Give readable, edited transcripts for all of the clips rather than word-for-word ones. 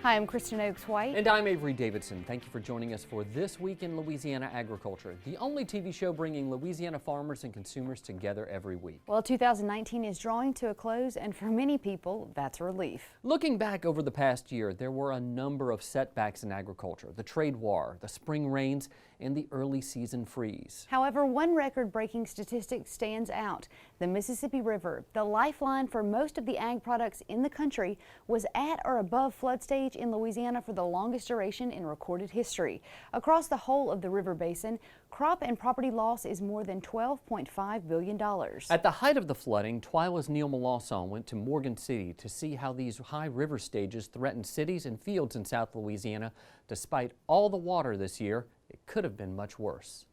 Hi, I'm Kristen Oaks-White. And I'm Avery Davidson. Thank you for joining us for This Week in Louisiana Agriculture, the only TV show bringing Louisiana farmers and consumers together every week. Well, 2019 is drawing to a close, and for many people, that's a relief. Looking back over the past year, there were a number of setbacks in agriculture: the trade war, the spring rains, and the early season freeze. However, one record-breaking statistic stands out. The Mississippi River, the lifeline for most of the ag products in the country, was at or above flood stage in Louisiana for the longest duration in recorded history. Across the whole of the river basin, crop and property loss is more than $12.5 billion. At the height of the flooding, TWILA's Neil Melancon went to Morgan City to see how these high river stages threatened cities and fields in South Louisiana. Despite all the water this year, it could have been much worse.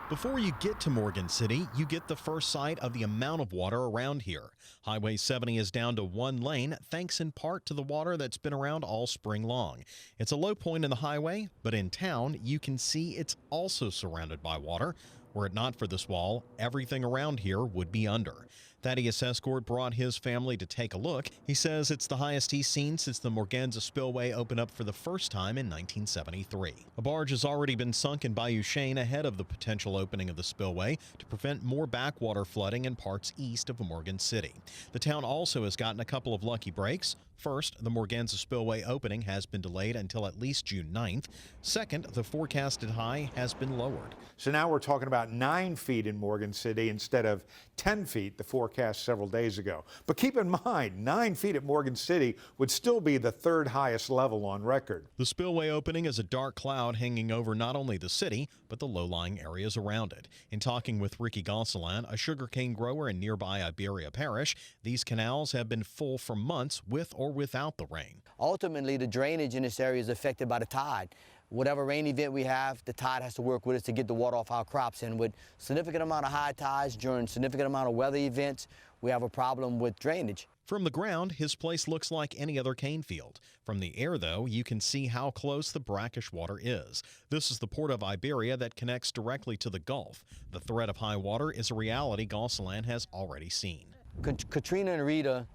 Before you get to Morgan City, you get the first sight of the amount of water around here. Highway 70 is down to one lane, thanks in part to the water that's been around all spring long. It's a low point in the highway, but in town, you can see it's also surrounded by water. Were it not for this wall, everything around here would be under. Thaddeus Escort brought his family to take a look. He says it's the highest he's seen since the Morganza spillway opened up for the first time in 1973. A barge has already been sunk in Bayou Chene ahead of the potential opening of the spillway to prevent more backwater flooding in parts east of Morgan City. The town also has gotten a couple of lucky breaks. First, the Morganza spillway opening has been delayed until at least June 9th. Second, the forecasted high has been lowered. So now we're talking about 9 feet in Morgan City instead of 10 feet, the forecast several days ago. But keep in mind, 9 feet at Morgan City would still be the third highest level on record. The spillway opening is a dark cloud hanging over not only the city, but the low-lying areas around it. In talking with Ricky Gosselin, a sugarcane grower in nearby Iberia Parish, these canals have been full for months with or without the rain. Ultimately, the drainage in this area is affected by the tide. Whatever rain event we have, the tide has to work with us to get the water off our crops. And with significant amount of high tides during significant amount of weather events, we have a problem with drainage. From the ground, his place looks like any other cane field. From the air, though, you can see how close the brackish water is. This is the port of Iberia that connects directly to the Gulf. The threat of high water is a reality Gosselin has already seen. Katrina and Rita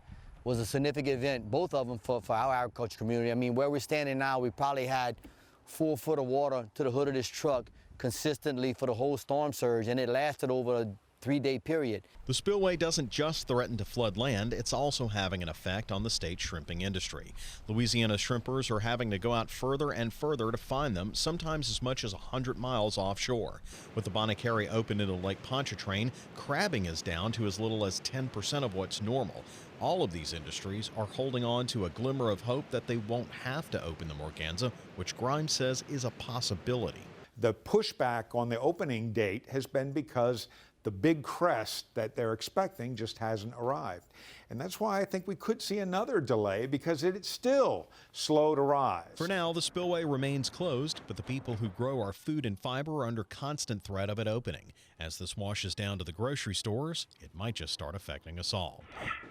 was a significant event, both of them for our agriculture community. I mean, where we're standing now, we probably had 4 foot of water to the hood of this truck consistently for the whole storm surge, and it lasted over a 3-day period. The spillway doesn't just threaten to flood land, it's also having an effect on the state's shrimping industry. Louisiana shrimpers are having to go out further and further to find them, sometimes as much as 100 miles offshore. With the Bonacary open into Lake Pontchartrain, crabbing is down to as little as 10% of what's normal. All of these industries are holding on to a glimmer of hope that they won't have to open the Morganza, which Grimes says is a possibility. The pushback on the opening date has been because the big crest that they're expecting just hasn't arrived. And that's why I think we could see another delay, because it's still slow to rise. For now, the spillway remains closed, but the people who grow our food and fiber are under constant threat of it opening. As this washes down to the grocery stores, it might just start affecting us all.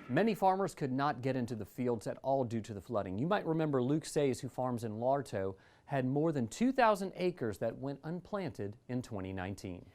Many farmers could not get into the fields at all due to the flooding. You might remember Luke Says, who farms in Larto, had more than 2,000 acres that went unplanted in 2019.